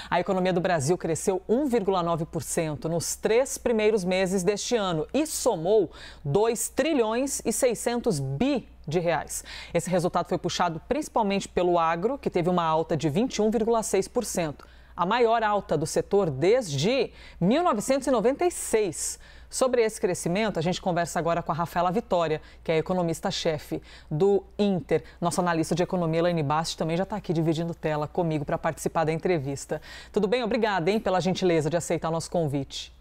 A economia do Brasil cresceu 1,9% nos 3 primeiros meses deste ano e somou 2 trilhões e 600 bi de reais. Esse resultado foi puxado principalmente pelo agro, que teve uma alta de 21,6%, a maior alta do setor desde 1996. Sobre esse crescimento, a gente conversa agora com a Rafaela Vitória, que é economista-chefe do Inter. Nossa analista de economia, Elaine Basti, também já está aqui dividindo tela comigo para participar da entrevista. Tudo bem? Obrigada, hein, pela gentileza de aceitar o nosso convite.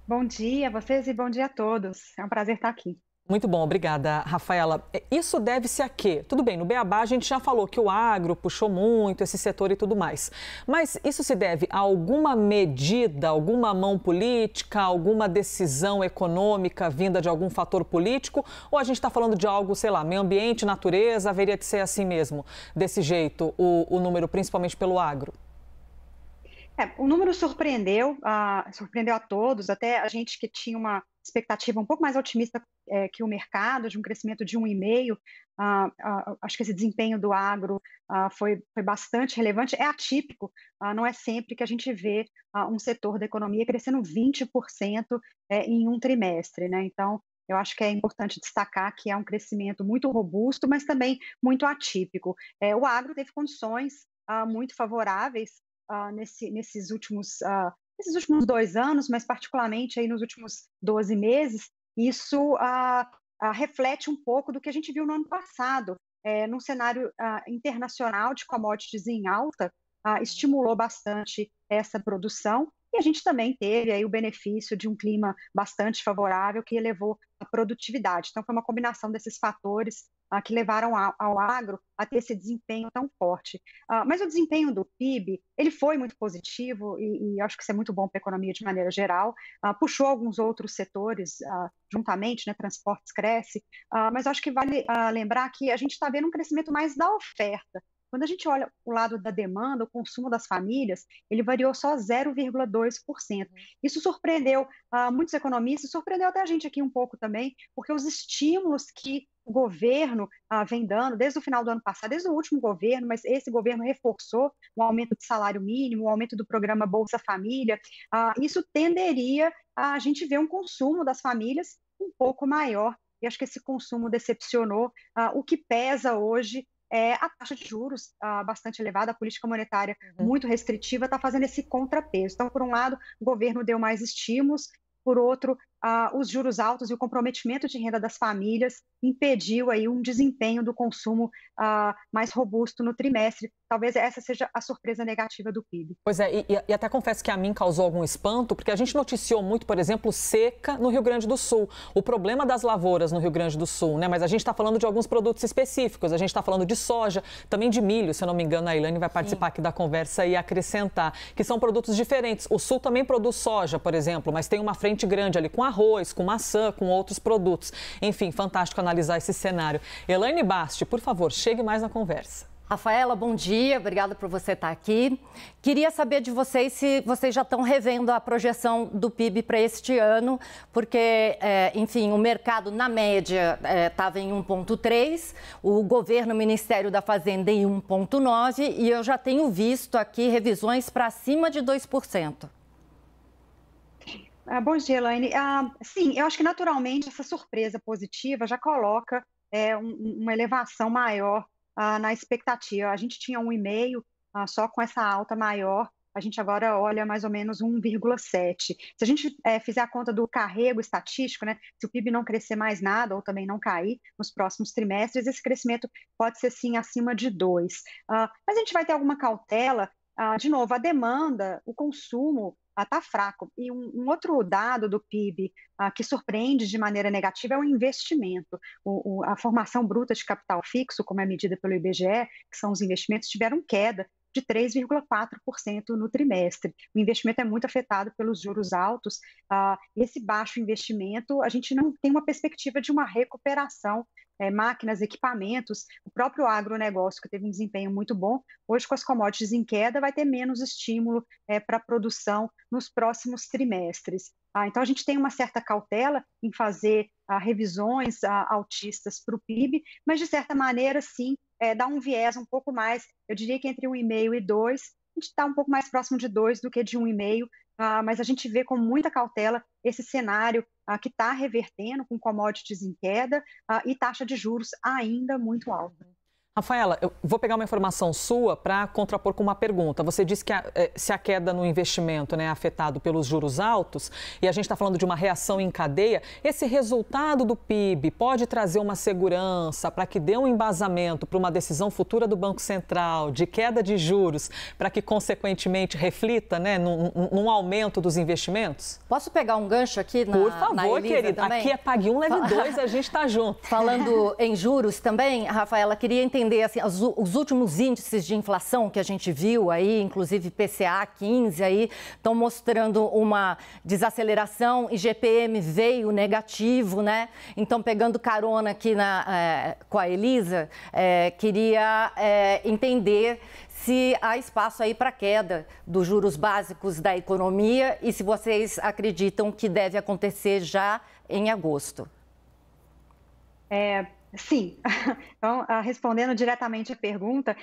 Bom dia a vocês e bom dia a todos. É um prazer estar aqui. Muito bom, obrigada, Rafaela. Isso deve-se a quê? Tudo bem, no Beabá a gente já falou que o agro puxou muito esse setor e tudo mais. Mas isso se deve a alguma medida, alguma mão política, alguma decisão econômica vinda de algum fator político? Ou a gente está falando de algo, sei lá, meio ambiente, natureza, haveria de ser assim mesmo, desse jeito, o número, principalmente pelo agro? O número surpreendeu, surpreendeu a todos, até a gente que tinha uma expectativa um pouco mais otimista que o mercado, de um crescimento de 1,5%. Acho que esse desempenho do agro foi bastante relevante, é atípico, não é sempre que a gente vê um setor da economia crescendo 20% em um trimestre, né? Então, eu acho que é importante destacar que é um crescimento muito robusto, mas também muito atípico. O agro teve condições muito favoráveis nesses últimos 2 anos, mas particularmente aí nos últimos 12 meses, isso reflete um pouco do que a gente viu no ano passado, num cenário internacional de commodities em alta, estimulou bastante essa produção. E a gente também teve aí o benefício de um clima bastante favorável que elevou a produtividade. Então, foi uma combinação desses fatores que levaram ao agro a ter esse desempenho tão forte. Mas o desempenho do PIB, ele foi muito positivo e acho que isso é muito bom para a economia de maneira geral. Puxou alguns outros setores juntamente, né? Transportes cresce, mas acho que vale lembrar que a gente está vendo um crescimento mais da oferta. Quando a gente olha o lado da demanda, o consumo das famílias, ele variou só 0,2%. Isso surpreendeu muitos economistas, surpreendeu até a gente aqui um pouco também, porque os estímulos que o governo vem dando desde o final do ano passado, desde o último governo, mas esse governo reforçou o aumento do salário mínimo, o aumento do programa Bolsa Família, isso tenderia a gente ver um consumo das famílias um pouco maior, e acho que esse consumo decepcionou. O que pesa hoje é a taxa de juros bastante elevada, a política monetária muito restritiva está fazendo esse contrapeso. Então, por um lado, o governo deu mais estímulos, por outro, os juros altos e o comprometimento de renda das famílias impediu aí um desempenho do consumo mais robusto no trimestre. Talvez essa seja a surpresa negativa do PIB. Pois é, e até confesso que a mim causou algum espanto, porque a gente noticiou muito, por exemplo, seca no Rio Grande do Sul. O problema das lavouras no Rio Grande do Sul, né? Mas a gente está falando de alguns produtos específicos, a gente está falando de soja, também de milho, se eu não me engano, a Elaine vai participar aqui da conversa e acrescentar, que são produtos diferentes. O Sul também produz soja, por exemplo, mas tem uma frente grande ali com arroz, com maçã, com outros produtos. Enfim, fantástico analisar esse cenário. Elaine Basti, por favor, chegue mais na conversa. Rafaela, bom dia, obrigada por você estar aqui. Queria saber de vocês se vocês já estão revendo a projeção do PIB para este ano, porque, enfim, o mercado, na média, estava em 1,3%, o governo, o Ministério da Fazenda em 1,9%, e eu já tenho visto aqui revisões para acima de 2%. Bom dia, Elaine. Sim, eu acho que naturalmente essa surpresa positiva já coloca uma elevação maior na expectativa. A gente tinha 1,5%, só com essa alta maior, a gente agora olha mais ou menos 1,7%. Se a gente fizer a conta do carrego estatístico, né, se o PIB não crescer mais nada ou também não cair nos próximos trimestres, esse crescimento pode ser sim acima de 2%. Mas a gente vai ter alguma cautela. De novo, a demanda, o consumo está fraco. E um outro dado do PIB que surpreende de maneira negativa é o investimento. A formação bruta de capital fixo, como é medida pelo IBGE, que são os investimentos, tiveram queda de 3,4% no trimestre. O investimento é muito afetado pelos juros altos. Esse baixo investimento, a gente não tem uma perspectiva de uma recuperação. Máquinas, equipamentos, o próprio agronegócio, que teve um desempenho muito bom, hoje com as commodities em queda, vai ter menos estímulo para a produção nos próximos trimestres. Então, a gente tem uma certa cautela em fazer revisões altistas para o PIB, mas, de certa maneira, sim, dá um viés um pouco mais, eu diria que entre 1,5% e 2%, a gente está um pouco mais próximo de 2 do que de 1,5, mas a gente vê com muita cautela esse cenário que está revertendo com commodities em queda e taxa de juros ainda muito alta. Rafaela, eu vou pegar uma informação sua para contrapor com uma pergunta. Você disse que se a queda no investimento é afetado pelos juros altos, e a gente está falando de uma reação em cadeia, esse resultado do PIB pode trazer uma segurança para que dê um embasamento para uma decisão futura do Banco Central de queda de juros, para que, consequentemente, reflita num aumento dos investimentos? Posso pegar um gancho aqui Por favor, querida. Também? Aqui é pague um, leve dois, a gente está junto. Falando em juros também, Rafaela, queria entender assim, os últimos índices de inflação que a gente viu aí, inclusive PCA 15 aí, estão mostrando uma desaceleração, IGPM veio negativo, né? Então, pegando carona aqui com a Elisa, queria entender se há espaço aí para queda dos juros básicos da economia e se vocês acreditam que deve acontecer já em agosto. Sim, então, respondendo diretamente a pergunta,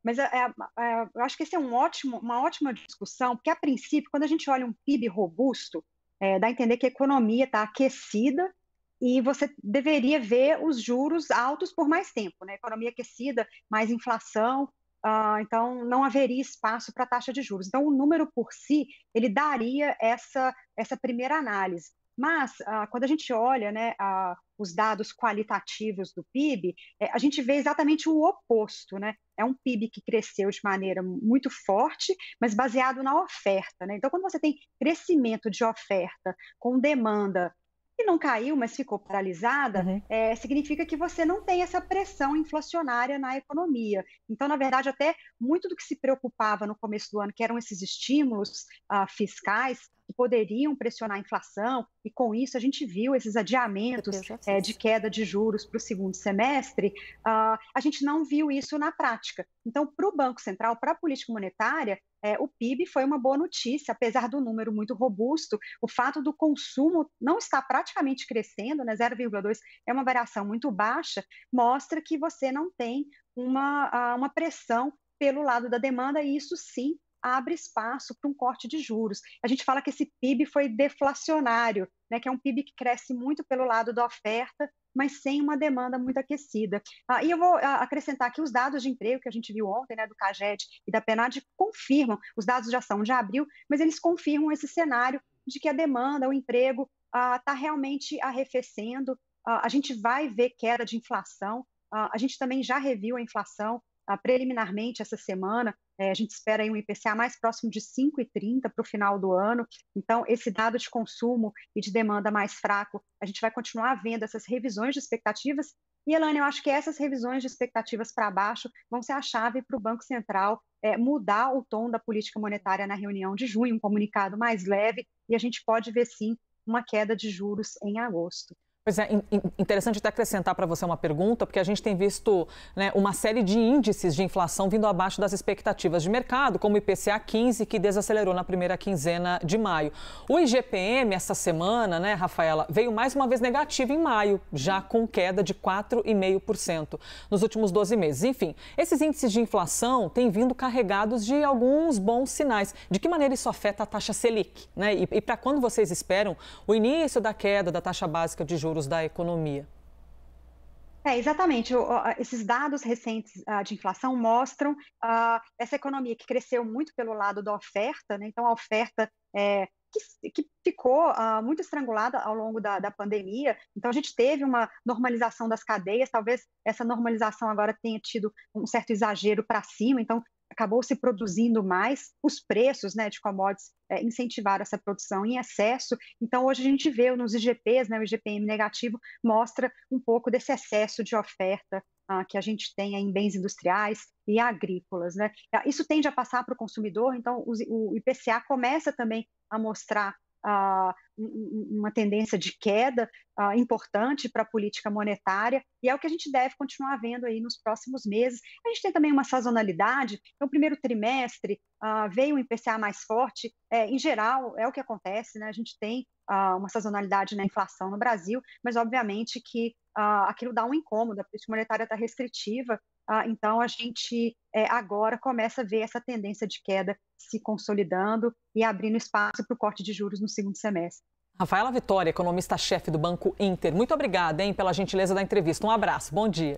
mas eu acho que esse é uma ótima discussão, porque, a princípio, quando a gente olha um PIB robusto, dá a entender que a economia está aquecida e você deveria ver os juros altos por mais tempo, né? Economia aquecida, mais inflação, então não haveria espaço para a taxa de juros. Então, o número por si, ele daria essa primeira análise. Mas, quando a gente olha, né, os dados qualitativos do PIB, a gente vê exatamente o oposto, né? É um PIB que cresceu de maneira muito forte, mas baseado na oferta, né? Então, quando você tem crescimento de oferta com demanda que não caiu, mas ficou paralisada, significa que você não tem essa pressão inflacionária na economia. Então, na verdade, até muito do que se preocupava no começo do ano, que eram esses estímulos fiscais, que poderiam pressionar a inflação, e com isso a gente viu esses adiamentos de queda de juros para o segundo semestre, a gente não viu isso na prática. Então, para o Banco Central, para a política monetária, o PIB foi uma boa notícia, apesar do número muito robusto, o fato do consumo não estar praticamente crescendo, né, 0,2 é uma variação muito baixa, mostra que você não tem uma pressão pelo lado da demanda, e isso sim abre espaço para um corte de juros. A gente fala que esse PIB foi deflacionário, né, que é um PIB que cresce muito pelo lado da oferta, mas sem uma demanda muito aquecida. E eu vou acrescentar aqui os dados de emprego que a gente viu ontem, né, do CAGED e da PNAD, confirmam, os dados já são de abril, mas eles confirmam esse cenário de que a demanda, o emprego, está realmente arrefecendo. A gente vai ver queda de inflação, a gente também já reviu a inflação preliminarmente essa semana, a gente espera aí um IPCA mais próximo de 5,30 para o final do ano. Então, esse dado de consumo e de demanda mais fraco, a gente vai continuar vendo essas revisões de expectativas. E, Elaine, eu acho que essas revisões de expectativas para baixo vão ser a chave para o Banco Central mudar o tom da política monetária na reunião de junho, um comunicado mais leve, e a gente pode ver, sim, uma queda de juros em agosto. Pois é, interessante até acrescentar para você uma pergunta, porque a gente tem visto, né, uma série de índices de inflação vindo abaixo das expectativas de mercado, como o IPCA 15, que desacelerou na primeira quinzena de maio. O IGPM, essa semana, né, Rafaela, veio mais uma vez negativo em maio, já com queda de 4,5% nos últimos 12 meses. Enfim, esses índices de inflação têm vindo carregados de alguns bons sinais. De que maneira isso afeta a taxa Selic, né? E para quando vocês esperam o início da queda da taxa básica de juros da economia? Exatamente. Esses dados recentes de inflação mostram essa economia que cresceu muito pelo lado da oferta, né? Então, a oferta que ficou muito estrangulada ao longo da pandemia. Então, a gente teve uma normalização das cadeias, talvez essa normalização agora tenha tido um certo exagero para cima, então acabou se produzindo mais, os preços, né, de commodities incentivaram essa produção em excesso. Então, hoje a gente vê nos IGPs, né, o IGPM negativo mostra um pouco desse excesso de oferta que a gente tem em bens industriais e agrícolas, né? Isso tende a passar para o consumidor, então o IPCA começa também a mostrar uma tendência de queda importante para a política monetária, e é o que a gente deve continuar vendo aí nos próximos meses. A gente tem também uma sazonalidade, no primeiro trimestre veio um IPCA mais forte, em geral é o que acontece, né? A gente tem uma sazonalidade na inflação no Brasil, mas obviamente que aquilo dá um incômodo, a política monetária está restritiva, então a gente agora começa a ver essa tendência de queda se consolidando e abrindo espaço para o corte de juros no segundo semestre. Rafaela Vitória, economista-chefe do Banco Inter, muito obrigada, pela gentileza da entrevista. Um abraço, bom dia.